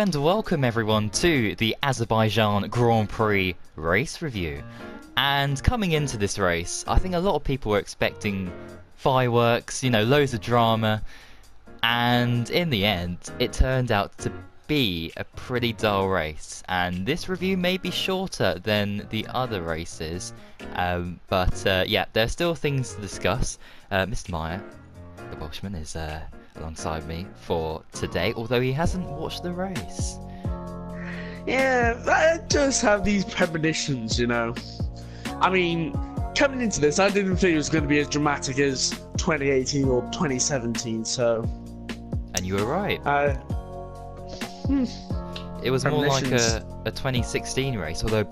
and welcome everyone to the Azerbaijan Grand Prix race review. And coming into this race, I think a lot of people were expecting fireworks, loads of drama, and in the end, it turned out to be a pretty dull race. And this review may be shorter than the other races, but yeah, there's still things to discuss. Mr. Meyer, the Welshman, is alongside me for today, although he hasn't watched the race. Yeah, I just have these premonitions, I mean, coming into this, I didn't think it was going to be as dramatic as 2018 or 2017, so... And you were right. It was more like a 2016 race, although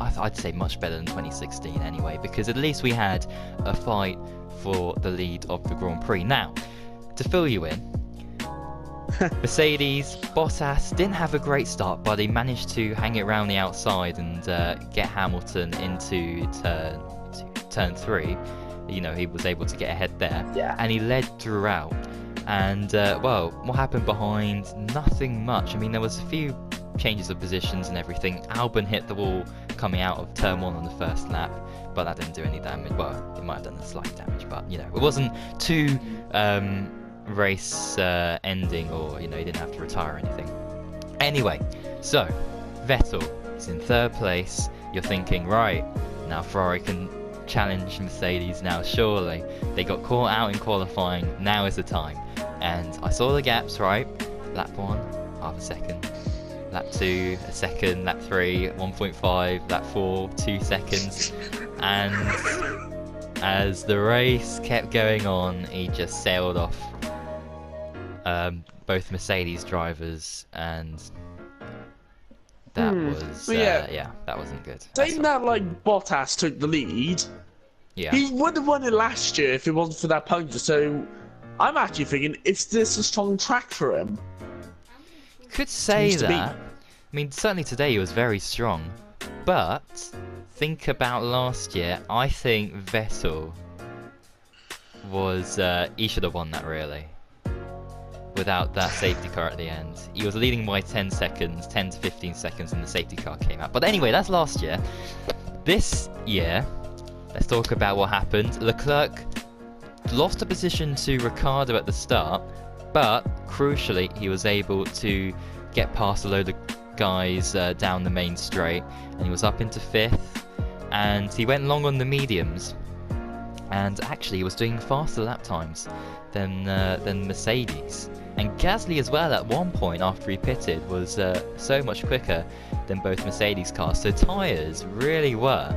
I'd say much better than 2016 anyway, because at least we had a fight for the lead of the Grand Prix. Now, to fill you in, Mercedes, Bottas didn't have a great start, but he managed to hang it around the outside and get Hamilton into turn 3. He was able to get ahead there, and he led throughout. And well, what happened behind? Nothing much. I mean, there was a few changes of positions and everything. Albon hit the wall coming out of turn 1 on the first lap, but that didn't do any damage. Well, it might have done a slight damage, but it wasn't too race ending, or he didn't have to retire or anything. Anyway, so Vettel is in 3rd place. You're thinking, right, now Ferrari can challenge Mercedes now, surely. They got caught out in qualifying, now is the time. And I saw the gaps, right? Lap 1, half a second. Lap 2, a second. Lap 3, 1.5. Lap 4, 2 seconds. And as the race kept going on, he just sailed off both Mercedes drivers, and that was that wasn't good. Saying that, like, Bottas took the lead, he would have won it last year if it wasn't for that puncture. So I'm actually thinking, is this a strong track for him? Could say that. I mean, certainly today he was very strong, but think about last year. I think Vettel was he should have won that, really. Without that safety car at the end. He was leading by 10 seconds, 10 to 15 seconds, and the safety car came out. But anyway, that's last year. This year, let's talk about what happened. Leclerc lost a position to Ricciardo at the start, but crucially, he was able to get past a load of guys down the main straight, and he was up into 5th, and he went long on the mediums, and actually he was doing faster lap times than Mercedes. And Gasly as well at one point after he pitted was so much quicker than both Mercedes cars. So tyres really were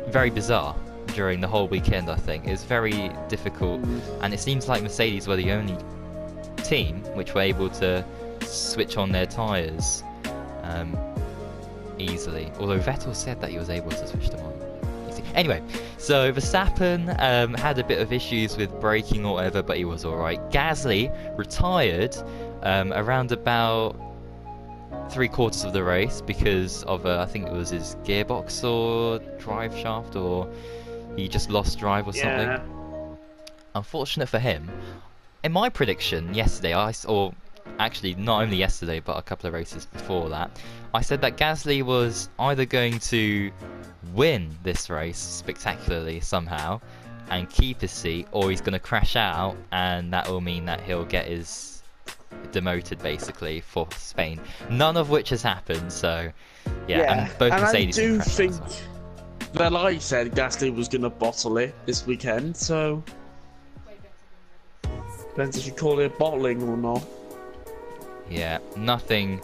very bizarre during the whole weekend, I think. It was very difficult, and it seems like Mercedes were the only team which were able to switch on their tyres easily. Although Vettel said that he was able to switch them on. Anyway, so Verstappen had a bit of issues with braking or whatever, but he was alright. Gasly retired around about 3/4 of the race because of, I think it was his gearbox or drive shaft, or he just lost drive or something. Unfortunate for him. In my prediction yesterday, or actually not only yesterday, but a couple of races before that, I said that Gasly was either going to win this race spectacularly somehow and keep his seat, or he's going to crash out, and that will mean that he'll get his demoted basically for Spain. None of which has happened, so and both Mercedes I do think that, like I said, Gasly was going to bottle it this weekend, so depends if you call it bottling or not. Yeah, nothing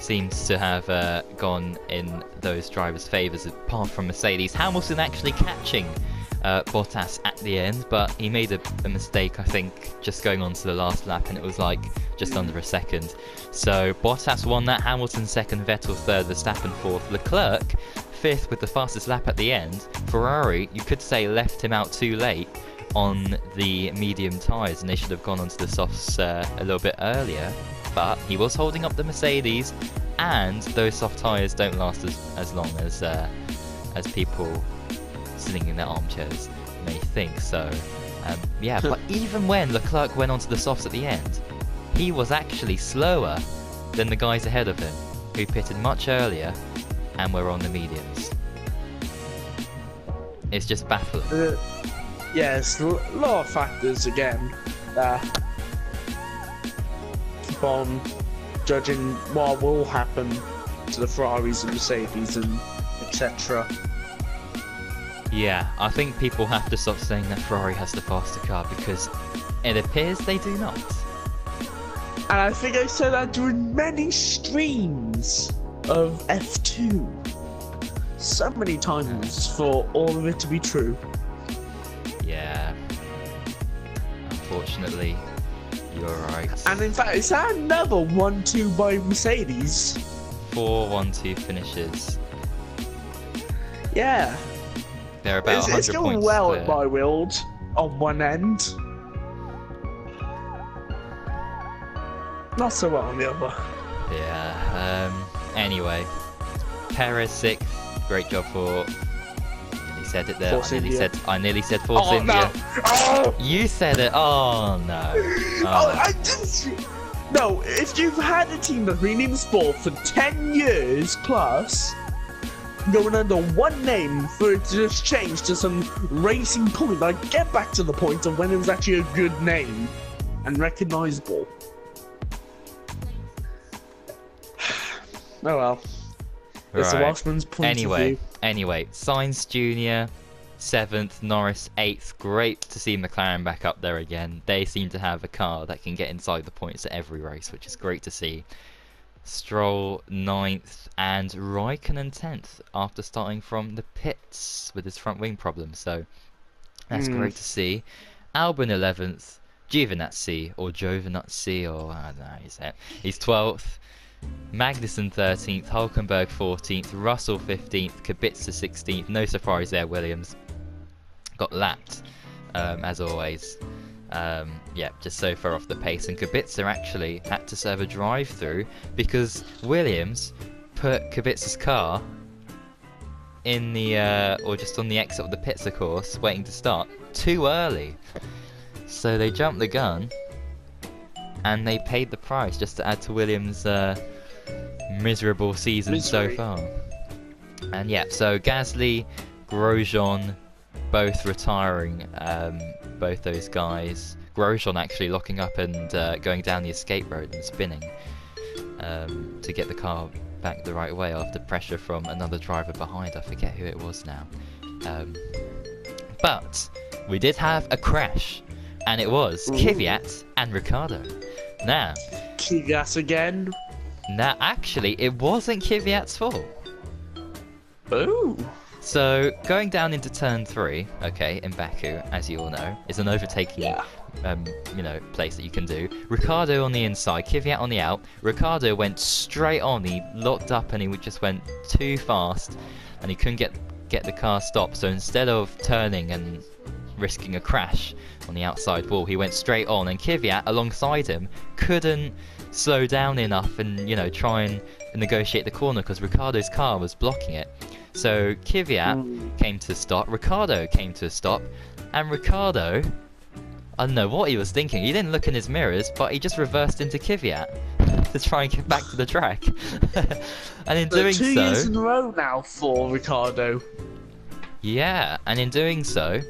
seems to have gone in those drivers' favours apart from Mercedes. Hamilton actually catching Bottas at the end, but he made a mistake, I think, just going on to the last lap, and it was like just under a second. So Bottas won that, Hamilton 2nd, Vettel 3rd, Verstappen 4th, Leclerc 5th with the fastest lap at the end. Ferrari, you could say, left him out too late on the medium tyres, and they should have gone onto the softs a little bit earlier. But he was holding up the Mercedes, and those soft tyres don't last as long as people sitting in their armchairs may think. So yeah, but even when Leclerc went onto the softs at the end, he was actually slower than the guys ahead of him, who pitted much earlier and were on the mediums. It's just baffling. Yes, a lot of factors again that keep on judging what will happen to the Ferraris and Mercedes and etc. Yeah, I think people have to stop saying that Ferrari has the faster car, because it appears they do not. And I think I said that during many streams of F2. So many times for all of it to be true. Yeah. Unfortunately, you're right. And in fact, is that another 1-2 by Mercedes? 4 1-2 finishes. Yeah. They're about 100 it's going points well clear. at my world on one end. Not so well on the other. Yeah. Anyway, Perez 6th. Great job for. I nearly said it there. I nearly said Force India. No. Oh! You said it. Oh no. Oh. I just. No, if you've had a team that's been in sport for 10 years plus, going under one name for it to just change to some racing point, like get back to the point of when it was actually a good name and recognizable. Oh well. It's the Welshman's point of view. Anyway, Sainz Jr. 7th, Norris 8th. Great to see McLaren back up there again. They seem to have a car that can get inside the points at every race, which is great to see. Stroll 9th and Raikkonen 10th after starting from the pits with his front wing problem. So that's great to see. Albon 11th, Giovinazzi or I don't know how you say it. He's 12th. Magnussen 13th, Hulkenberg 14th, Russell 15th, Kubica 16th. No surprise there, Williams got lapped as always. Yeah, just so far off the pace, and Kubica actually had to serve a drive-through because Williams put Kubica's car in the or just on the exit of the pits, of course, waiting to start too early. So they jumped the gun and they paid the price just to add to Williams' miserable season so far. And yeah, so Gasly, Grosjean, both retiring, both those guys. Grosjean actually locking up and going down the escape road and spinning to get the car back the right way after pressure from another driver behind. I forget who it was now. But we did have a crash, and it was Kvyat and Ricciardo. Now, Kvyat again? Now, actually, it wasn't Kvyat's fault. Ooh. So, going down into turn 3, okay, in Baku, as you all know, is an overtaking, place that you can do. Ricciardo on the inside, Kvyat on the out. Ricciardo went straight on, he locked up and he just went too fast, and he couldn't get the car stopped. So instead of turning and risking a crash on the outside wall, he went straight on, and Kvyat alongside him couldn't slow down enough and try and negotiate the corner because Ricciardo's car was blocking it. So Kvyat came to a stop, Ricciardo came to a stop, and Ricciardo, I don't know what he was thinking, he didn't look in his mirrors, but he just reversed into Kvyat to try and get back to the track. And in doing so, 2 years in a row now for Ricciardo. Yeah, and in doing so,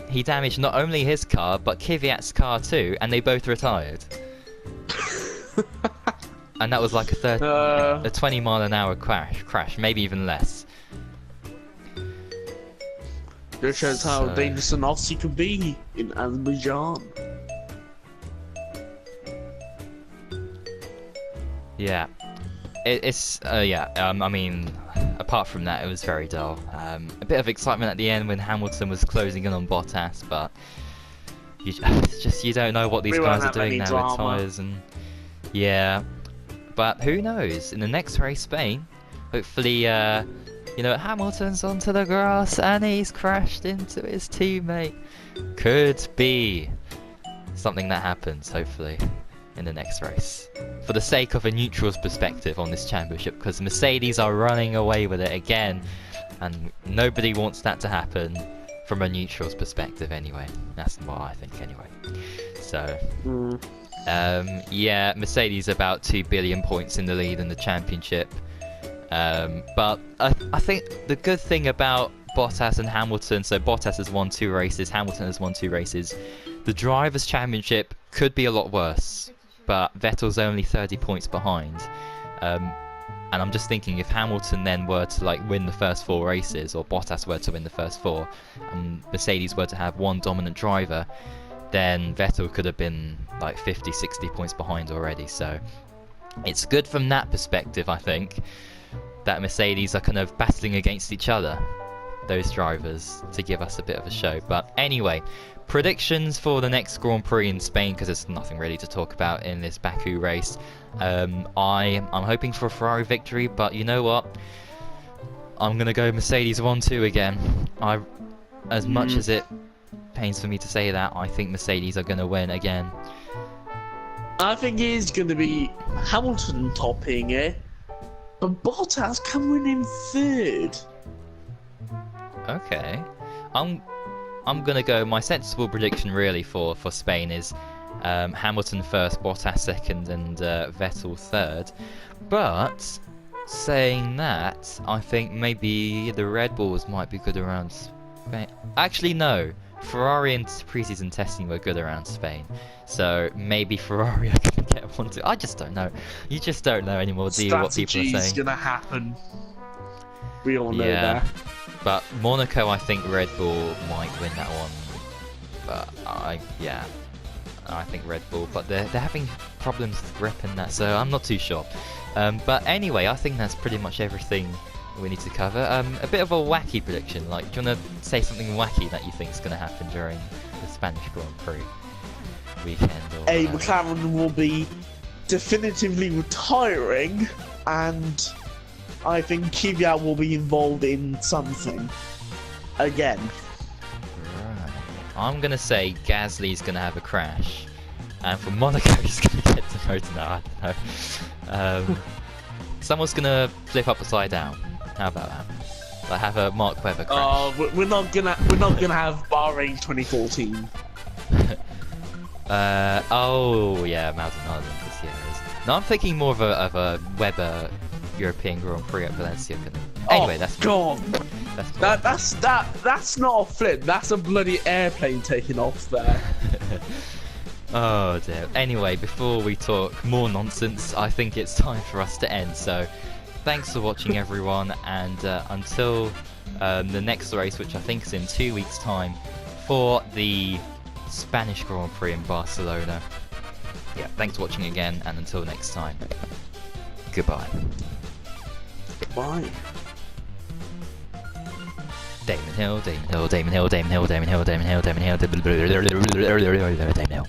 he damaged not only his car, but Kvyat's car too, and they both retired. And that was like a 20 mile an hour crash, maybe even less. Just shows how dangerous an Aussie can be in Azerbaijan. Yeah, I mean, apart from that, it was very dull. A bit of excitement at the end when Hamilton was closing in on Bottas, but you don't know what these guys are doing now with tyres and yeah. But who knows? In the next race, Spain, hopefully, Hamilton's onto the grass and he's crashed into his teammate. Could be something that happens, hopefully, in the next race. For the sake of a neutral's perspective on this championship, because Mercedes are running away with it again, and nobody wants that to happen from a neutral's perspective anyway. That's what I think anyway. So, Yeah, Mercedes about 2 billion points in the lead in the championship. But I think the good thing about Bottas and Hamilton, so Bottas has won 2 races, Hamilton has won 2 races. The Drivers' Championship could be a lot worse, but Vettel's only 30 points behind. And I'm just thinking, if Hamilton then were to like win the first 4 races, or Bottas were to win the first 4, and Mercedes were to have one dominant driver, then Vettel could have been like 50, 60 points behind already. So it's good from that perspective, I think, that Mercedes are kind of battling against each other, those drivers, to give us a bit of a show. But anyway, predictions for the next Grand Prix in Spain, because there's nothing really to talk about in this Baku race. I'm hoping for a Ferrari victory, but you know what? I'm gonna go Mercedes 1-2 again. As much as it pains for me to say that, I think Mercedes are gonna win again. I think it is gonna be Hamilton topping it, but Bottas can win in 3rd. Okay, I'm gonna go. My sensible prediction really for Spain is Hamilton first, Bottas second, and Vettel third. But saying that, I think maybe the Red Bulls might be good around Spain. Actually, no. Ferrari and pre-season testing were good around Spain, so maybe Ferrari are gonna get 1-2. I just don't know. You just don't know anymore, do you? What people are saying? Strategy's gonna happen. We all know Yeah. that. But Monaco, I think Red Bull might win that one. But I think Red Bull. But they're having problems with grip and that, so I'm not too sure. But anyway, I think that's pretty much everything we need to cover. A bit of a wacky prediction. Like, do you want to say something wacky that you think is going to happen during the Spanish Grand Prix weekend? Or, McLaren will be definitively retiring, and I think Kvyat will be involved in something again. Right. I'm gonna say Gasly's gonna have a crash, and for Monaco he's gonna get demoted. No, I don't know. Someone's gonna flip upside down. How about that? Like have a Mark Webber crash. Oh, we're not gonna have Bahrain 2014. Oh yeah, Maldonado this year is. No, I'm thinking more of a Webber European Grand Prix at Valencia. Anyway, that's God. That's not a flip. That's a bloody airplane taking off there. Oh dear. Anyway, before we talk more nonsense, I think it's time for us to end. So, thanks for watching, everyone, and until the next race, which I think is in 2 weeks' time, for the Spanish Grand Prix in Barcelona. Yeah, thanks for watching again, and until next time, goodbye. Why? Damon Hill, Damon Hill, Damon Hill, Damon Hill, Damon Hill, Damon Hill, Damon Hill, Damon Hill, Damon Hill.